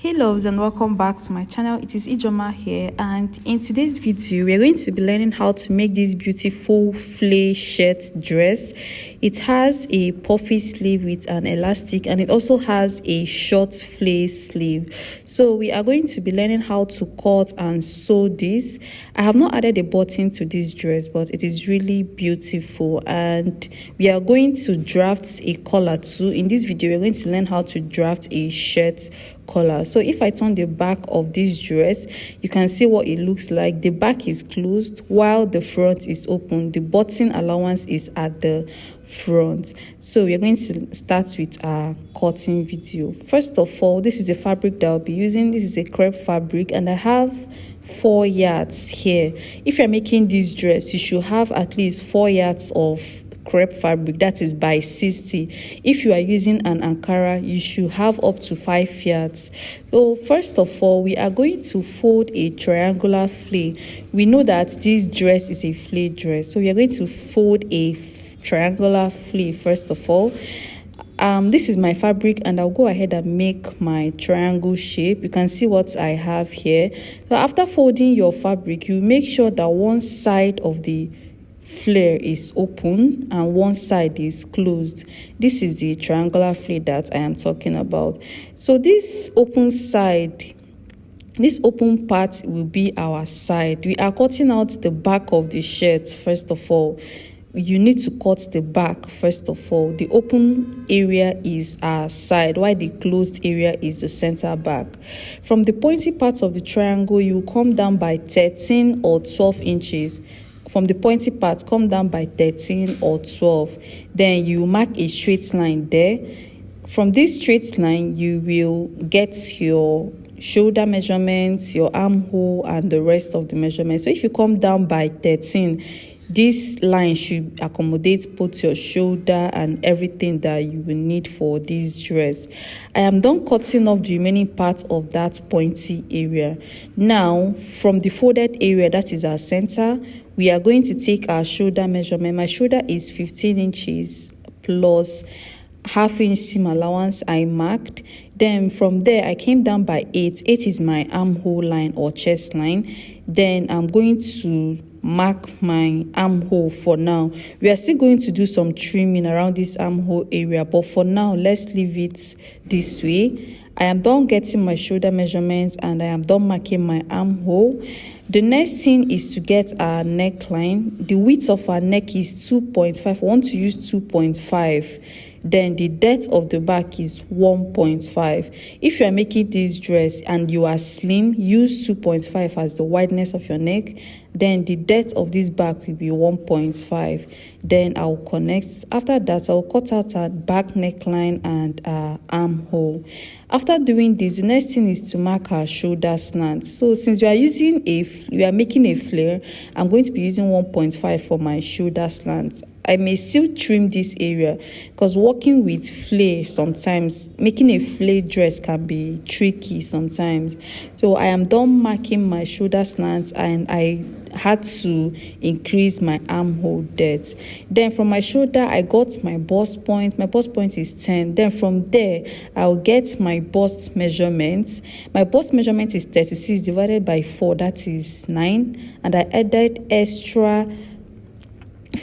Hey loves, and welcome back to my channel. It is Ijoma here, and in today's video we are going to be learning how to make this beautiful flay shirt dress. It has a puffy sleeve with an elastic, and it also has a short flay sleeve. So we are going to be learning how to cut and sew this. I have not added a button to this dress, but it is really beautiful, and we are going to draft a collar too. In this video we are going to learn how to draft a shirt collar. So if I turn the back of this dress, you can see what it looks like. The back is closed while the front is open. The button allowance is at the front. So we are going to start with our cutting video. First of all, this is the fabric that I'll be using. This is a crepe fabric, and I have 4 yards here. If you're making this dress, you should have at least 4 yards of crepe fabric, that is by 60. If you are using an Ankara, you should have up to 5 yards. So first of all, we are going to fold a triangular flay. We know that this dress is a flay dress, so we are going to fold a triangular flay first of all. This is my fabric, and I'll go ahead and make my triangle shape. You can see what I have here. So after folding your fabric, you make sure that one side of the flare is open and one side is closed. This is the triangular flare that I am talking about. So this open side, this open part will be our side. We are cutting out the back of the shirt. First of all, you need to cut the back. First of all, the open area is our side, while the closed area is the center back. From the pointy parts of the triangle, you will come down by 13 or 12 inches. From the pointy part, come down by 13 or 12. Then you mark a straight line there. From this straight line, you will get your shoulder measurements, your armhole, and the rest of the measurements. So if you come down by 13, this line should accommodate both your shoulder and everything that you will need for this dress. I am done cutting off the remaining part of that pointy area. Now, from the folded area, that is our center, we are going to take our shoulder measurement. My shoulder is 15 inches plus half-inch seam allowance I marked. Then from there, I came down by 8. 8 is my armhole line or chest line. Then I'm going to mark my armhole for now. We are still going to do some trimming around this armhole area, but for now, let's leave it this way. I am done getting my shoulder measurements, and I am done marking my armhole. The next thing is to get our neckline. The width of our neck is 2.5. I want to use 2.5. Then the depth of the back is 1.5. If you are making this dress and you are slim, use 2.5 as the wideness of your neck. Then the depth of this back will be 1.5. Then I'll connect. After that, I'll cut out our back neckline and our armhole. After doing this, the next thing is to mark our shoulder slant. So since we are making a flare, I'm going to be using 1.5 for my shoulder slant. I may still trim this area because working with flare sometimes, making a flare dress can be tricky sometimes. So I am done marking my shoulder slant, and I had to increase my armhole depth. Then from my shoulder, I got my bust point. My bust point is 10. Then from there, I'll get my bust measurements. My bust measurement is 36 divided by 4, that is 9. And I added extra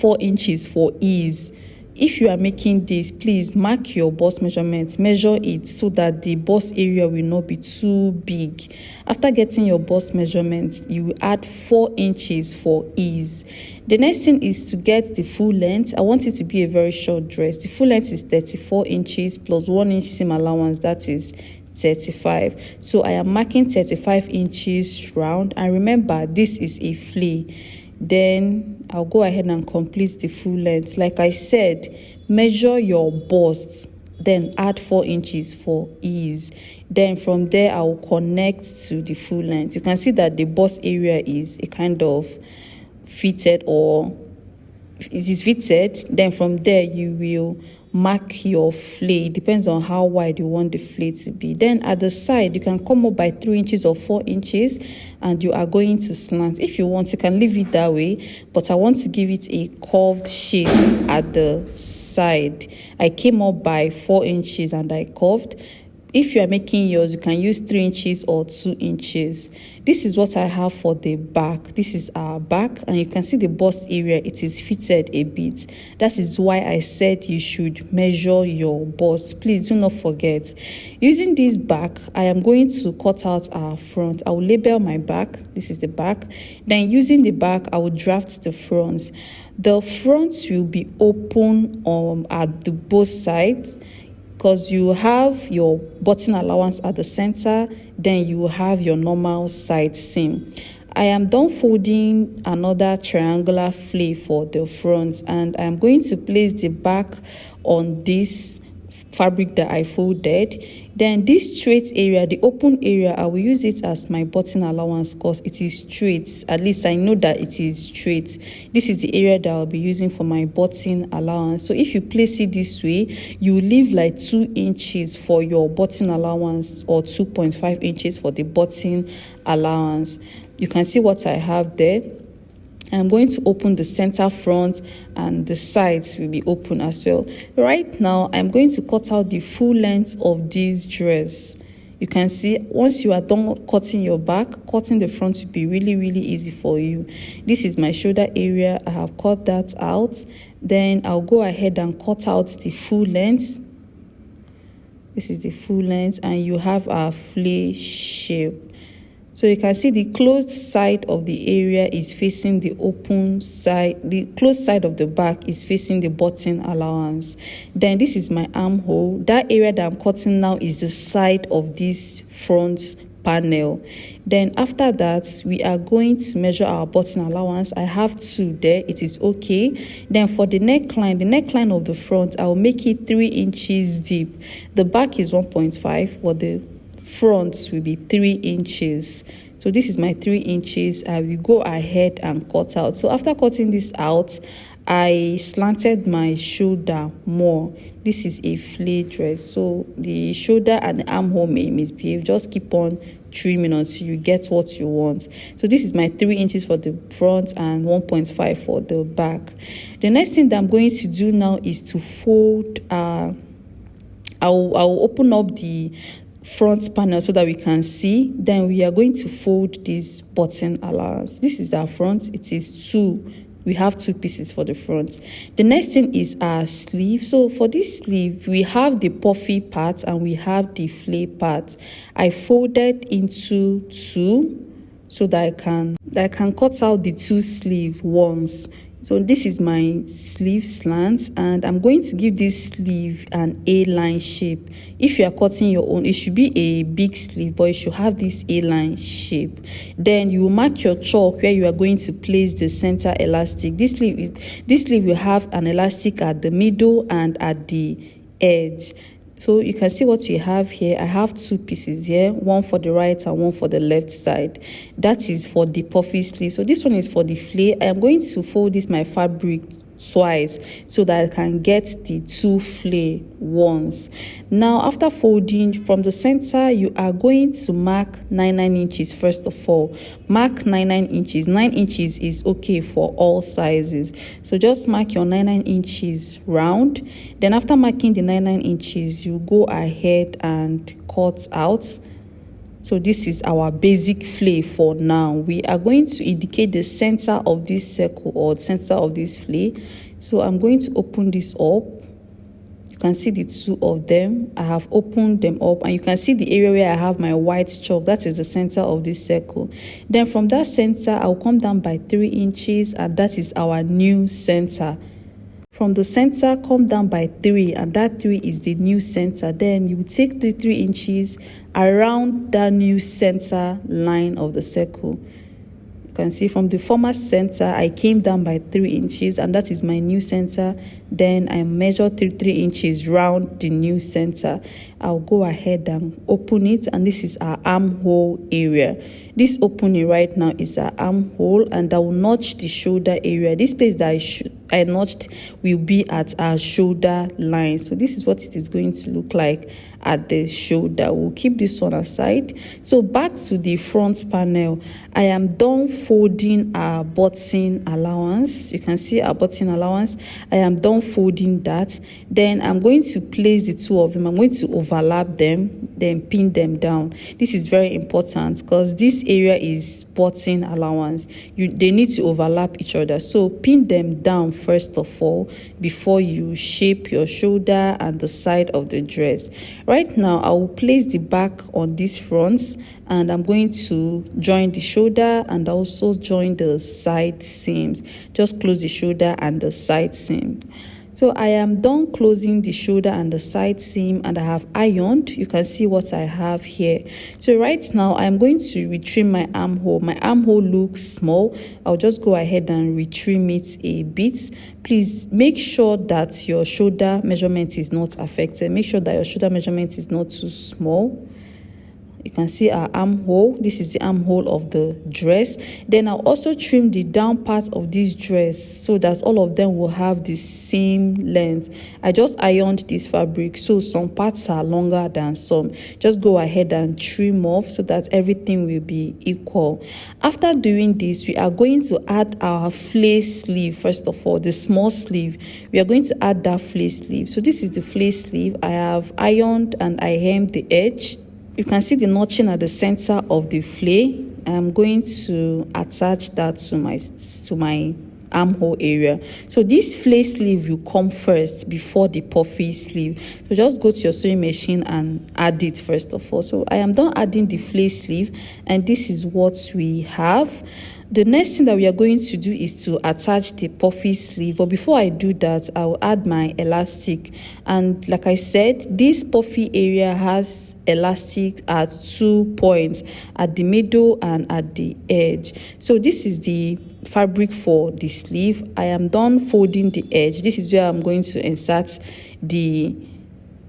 4 inches for ease. If you are making this, please mark your bust measurement, measure it so that the bust area will not be too big. After getting your bust measurements, you will add 4 inches for ease. The next thing is to get the full length. I want it to be a very short dress. The full length is 34 inches plus 1 inch seam allowance, that is 35. So I am marking 35 inches round, and remember, this is a flay. Then I'll go ahead and complete the full length. Like I said, measure your bust, then add 4 inches for ease. Then from there, I will connect to the full length. You can see that the bust area is a kind of fitted, or it is fitted. Then from there, you will mark your flay. It depends on how wide you want the flay to be. Then at the side, you can come up by 3 inches or 4 inches, and you are going to slant. If you want, you can leave it that way, but I want to give it a curved shape at the side. I came up by 4 inches and I curved. If you are making yours, you can use 3 inches or 2 inches. This is what I have for the back. This is our back, and you can see the bust area, it is fitted a bit. That is why I said you should measure your bust. Please do not forget. Using this back, I am going to cut out our front. I will label my back. This is the back. Then using the back, I will draft the front. The front will be open at the both sides, because you have your button allowance at the center, then you have your normal side seam. I am done folding another triangular flay for the front, and I'm going to place the back on this fabric that I folded. Then this straight area, the open area, I will use it as my button allowance because it is straight. At least I know that it is straight. This is the area that I'll be using for my button allowance. So if you place it this way, you leave like 2 inches for your button allowance or 2.5 inches for the button allowance. You can see what I have there. I'm going to open the center front, and the sides will be open as well. Right now, I'm going to cut out the full length of this dress. You can see once you are done cutting your back, cutting the front will be really easy for you. This is my shoulder area. I have cut that out. Then I'll go ahead and cut out the full length. This is the full length, and you have our flay shape. So you can see the closed side of the area is facing the open side. The closed side of the back is facing the button allowance. Then this is my armhole. That area that I'm cutting now is the side of this front panel. Then after that, we are going to measure our button allowance. I have 2 there. It is okay. Then for the neckline of the front, I will make it 3 inches deep. The back is 1.5, but the front will be 3 inches. So this is my 3 inches. I will go ahead and cut out. So after cutting this out, I slanted my shoulder more. This is a flay dress, so the shoulder and the armhole may misbehave. Just keep on trimming until you get what you want. So this is my 3 inches for the front and 1.5 for the back. The next thing that I'm going to do now is to fold. I'll open up the front panel so that we can see. Then we are going to fold this button allowance. This is our front. It is 2. We have 2 pieces for the front. The next thing is our sleeve. So for this sleeve, we have the puffy part and we have the flay part. I folded into 2 so that I can cut out the 2 sleeves once. So this is my sleeve slant, and I'm going to give this sleeve an A-line shape. If you are cutting your own, it should be a big sleeve, but it should have this A-line shape. Then you will mark your chalk where you are going to place the center elastic. This sleeve will have an elastic at the middle and at the edge. So you can see what we have here. I have 2 pieces here, one for the right and one for the left side. That is for the puffy sleeve. So this one is for the flay. I am going to fold this my fabric twice so that I can get the 2 flay once. Now after folding from the center, you are going to mark 9 inches. First of all, mark 9 inches. 9 inches is okay for all sizes, so just mark your 9 inches round. Then after marking the 9 inches, you go ahead and cut out. So this is our basic flay for now. We are going to indicate the center of this circle or the center of this flay. So I'm going to open this up. You can see the 2 of them. I have opened them up, and you can see the area where I have my white chalk. That is the center of this circle. Then from that center, I'll come down by 3 inches, and that is our new center. From the center, come down by 3, and that 3 is the new center. Then you take the 3 inches around that new center line of the circle. You can see from the former center, I came down by 3 inches, and that is my new center. Then I measured 3 inches round the new center. I'll go ahead and open it, and this is our armhole area. This opening right now is our armhole, and I will notch the shoulder area. This place that notched will be at our shoulder line. So this is what it is going to look like at the shoulder. We'll keep this one aside. So back to the front panel, I am done folding our button allowance. You can see our button allowance. I am done folding that. Then I'm going to place the two of them. I'm going to overlap them, then pin them down. This is very important because this area is button allowance. They need to overlap each other. So pin them down first of all before you shape your shoulder and the side of the dress. Right now, I will place the back on these fronts and I'm going to join the shoulder and also join the side seams. Just close the shoulder and the side seam. So I am done closing the shoulder and the side seam and I have ironed. You can see what I have here. So right now I'm going to retrim my armhole. My armhole looks small. I'll just go ahead and retrim it a bit. Please make sure that your shoulder measurement is not affected. Make sure that your shoulder measurement is not too small. You can see our armhole. This is the armhole of the dress. Then I'll also trim the down part of this dress so that all of them will have the same length. I just ironed this fabric, so some parts are longer than some. Just go ahead and trim off so that everything will be equal. After doing this, we are going to add our flare sleeve. First of all, the small sleeve. We are going to add that flare sleeve. So this is the flare sleeve. I have ironed and I hemmed the edge. You can see the notching at the center of the flare. I'm going to attach that to my armhole area. So this flare sleeve will come first before the puffy sleeve. So just go to your sewing machine and add it first of all. So I am done adding the flare sleeve and this is what we have. The next thing that we are going to do is to attach the puffy sleeve. But before I do that, I will add my elastic. And like I said, this puffy area has elastic at 2 points, at the middle and at the edge. So this is the fabric for the sleeve. I am done folding the edge. This is where I'm going to insert the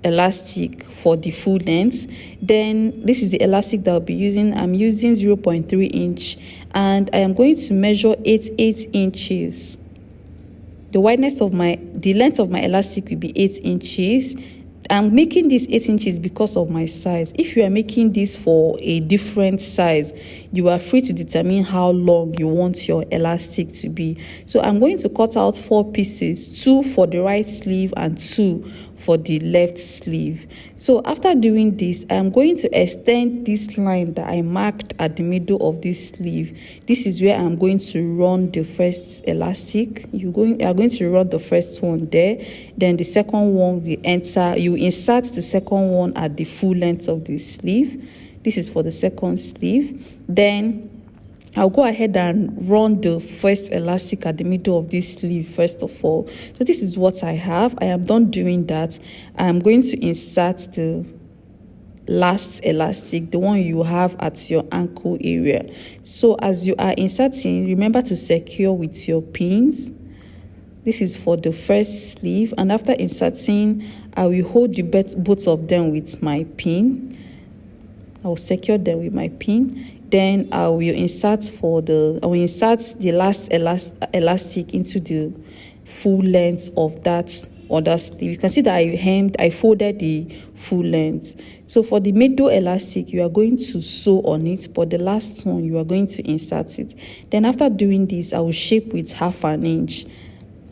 elastic for the full length. Then this is the elastic that I'll be using. I'm using 0.3 inch and I am going to measure 8 inches. The length of my elastic will be 8 inches. I'm making this 8 inches because of my size. If you are making this for a different size, you are free to determine how long you want your elastic to be. So I'm going to cut out 4 pieces, 2 for the right sleeve and 2 for the left sleeve. So after doing this, I'm going to extend this line that I marked at the middle of this sleeve. This is where I'm going to run the first elastic. You are going to run the first one there. Then the second one will enter. You insert the second one at the full length of the sleeve. This is for the second sleeve. Then I'll go ahead and run the first elastic at the middle of this sleeve first of all. So this is what I have. I am done doing that. I'm going to insert the last elastic, the one you have at your ankle area. So as you are inserting, remember to secure with your pins. This is for the first sleeve, and after inserting, I will hold the both of them with my pin. I will secure them with my pin. Then I will insert the last elastic into the full length of that other sleeve. You can see that I folded the full length. So for the middle elastic, you are going to sew on it, but the last one you are going to insert it. Then after doing this, I will shape with 1/2 inch.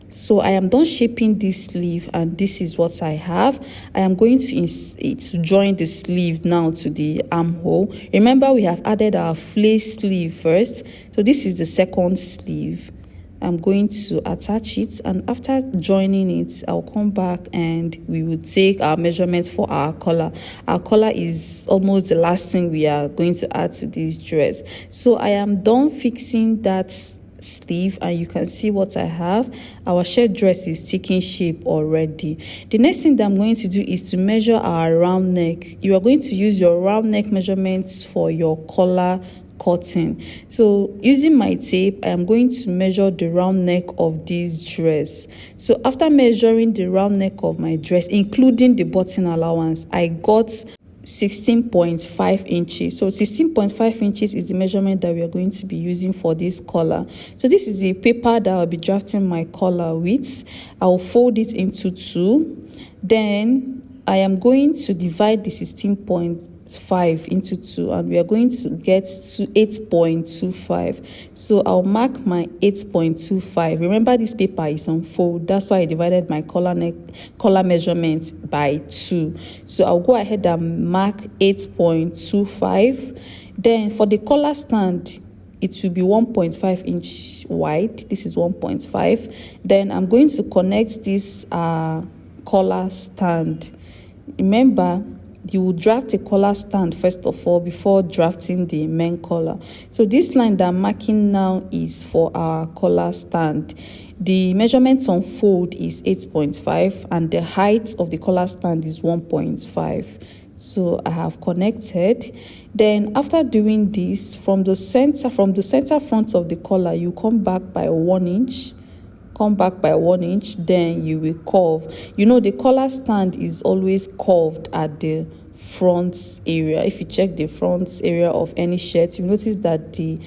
So I am done shaping this sleeve and this is what I have. I am going to join the sleeve now to the armhole. Remember, we have added our flare sleeve first. So this is the second sleeve. I'm going to attach it, and after joining it, I'll come back and we will take our measurements for our collar. Our collar is almost the last thing we are going to add to this dress. So I am done fixing that sleeve and you can see what I have. Our shirt dress is taking shape already. The next thing that I'm going to do is to measure our round neck. You are going to use your round neck measurements for your collar cutting. So using my tape, I am going to measure the round neck of this dress. So after measuring the round neck of my dress, including the button allowance, I got 16.5 inches. So 16.5 inches is the measurement that we are going to be using for this collar. So this is the paper that I'll be drafting my collar with. I'll fold it into two. Then I am going to divide the 16.5 into two, and we are going to get to 8.25. So I'll mark my 8.25. Remember, this paper is on fold, that's why I divided my collar measurement by 2. So I'll go ahead and mark 8.25. Then for the collar stand, it will be 1.5 inch wide. This is 1.5. Then I'm going to connect this collar stand. Remember, you will draft a collar stand first of all before drafting the main collar. So this line that I'm marking now is for our collar stand. The measurement on fold is 8.5 and the height of the collar stand is 1.5. So I have connected. Then after doing this, from the center front of the collar, you come back by 1 inch. Then you will curve. You know, the collar stand is always curved at the front area. If you check the front area of any shirt, you notice that the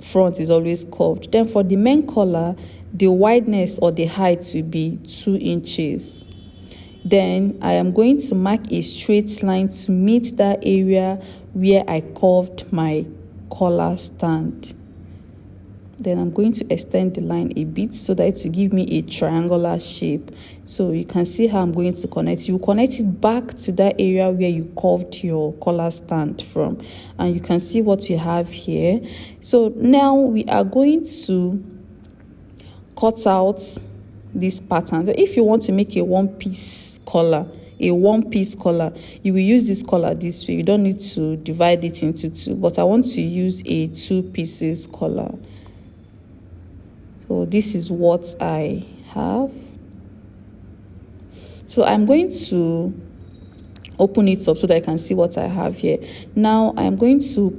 front is always curved. Then for the main collar, the wideness or the height will be 2 inches. Then I am going to mark a straight line to meet that area where I curved my collar stand. Then I'm going to extend the line a bit so that it will give me a triangular shape. So you can see how I'm going to connect. You connect it back to that area where you curved your collar stand from. And you can see what we have here. So now we are going to cut out this pattern. So if you want to make a one-piece collar, you will use this collar this way. You don't need to divide it into two. But I want to use a 2 pieces collar. So this is what I have. So I'm going to open it up so that I can see what I have here. Now I'm going to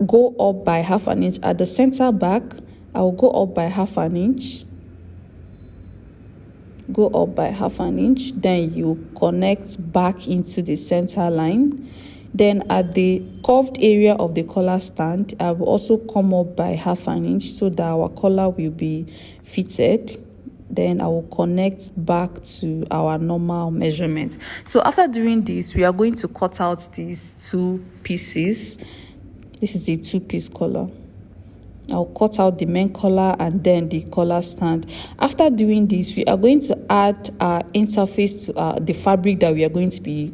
go up by 1/2 inch. At the center back, I will go up by 1/2 inch. Go up by 1/2 inch. Then you connect back into the center line. Then at the curved area of the collar stand, I will also come up by 1/2 inch so that our collar will be fitted. Then I will connect back to our normal measurement. So after doing this, we are going to cut out these 2 pieces. This is a 2-piece collar. I'll cut out the main collar and then the collar stand. After doing this, we are going to add our interface to the fabric that we are going to be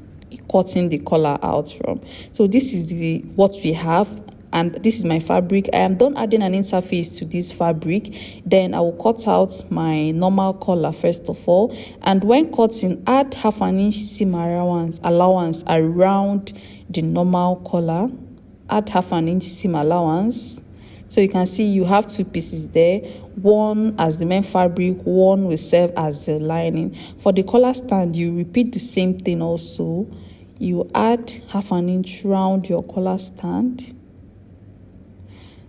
cutting the collar out from. So this is what we have, and this is my fabric. I am done adding an interface to this fabric. Then I will cut out my normal collar first of all, and when cutting, add 1/2 inch seam allowance around the normal collar. Add 1/2 inch seam allowance. So you can see you have 2 pieces there, one as the main fabric, one will serve as the lining. For the collar stand, you repeat the same thing also. You add 1/2 inch round your collar stand.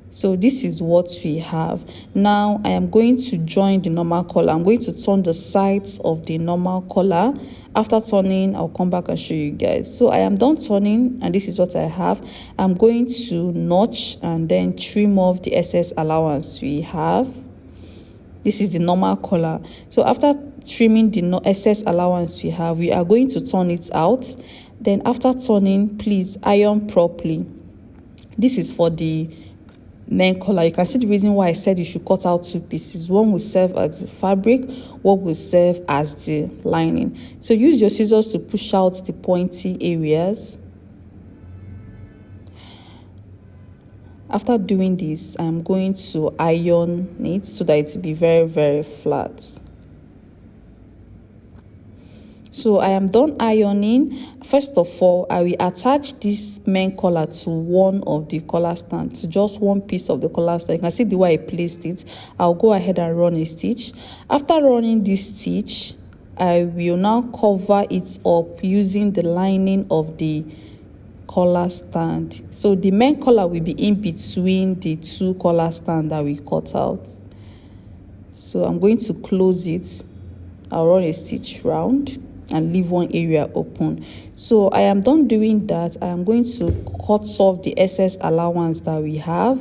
So this is what we have. Now I am going to join the normal collar. I'm going to turn the sides of the normal collar. After turning, I'll come back and show you guys. So I am done turning, and this is what I have. I'm going to notch and then trim off the excess allowance we have. This is the normal collar. So after trimming the excess allowance we have, we are going to turn it out. Then after turning, please iron properly. This is for the main collar. You can see the reason why I said you should cut out 2 pieces. One will serve as the fabric, one will serve as the lining. So use your scissors to push out the pointy areas. After doing this, I'm going to iron it so that it will be very, very flat. So I am done ironing. First of all, I will attach this main collar to one of the collar stand, to just one piece of the collar stand. You can see the way I placed it. I'll go ahead and run a stitch. After running this stitch, I will now cover it up using the lining of the collar stand. So the main collar will be in between the 2 collar stand that we cut out. So I'm going to close it. I'll run a stitch round. and leave one area open. So I am done doing that. I am going to cut off the excess allowance that we have.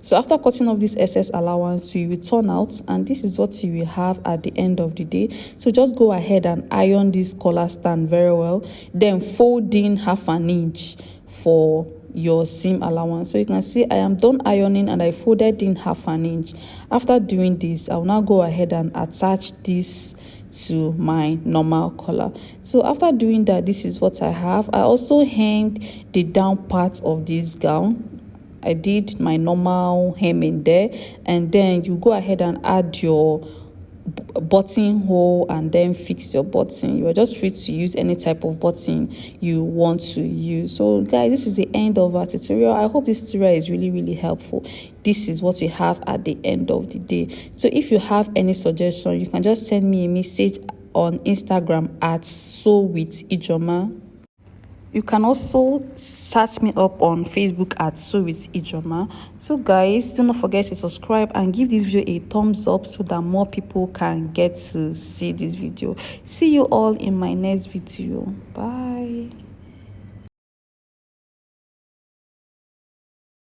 So after cutting off this excess allowance, we will turn out, and this is what you will have at the end of the day. So just go ahead and iron this collar stand very well, then fold in 1/2 inch for your seam allowance. So you can see I am done ironing and I folded in 1/2 inch. After doing this, I will now go ahead and attach this to my normal collar. So after doing that, this is what I have. I also hemmed the down part of this gown. I did my normal hemming there, and then you go ahead and add your buttonhole and then fix your button. You are just free to use any type of button you want to use. So guys, this is the end of our tutorial. I hope this tutorial is really helpful. This is what we have at the end of the day. So if you have any suggestion, you can just send me a message on Instagram at Sew with Ijoma. You can also search me up on Facebook at Sew with Ijoma. So guys, do not forget to subscribe and give this video a thumbs up so that more people can get to see this video. See you all in my next video. Bye.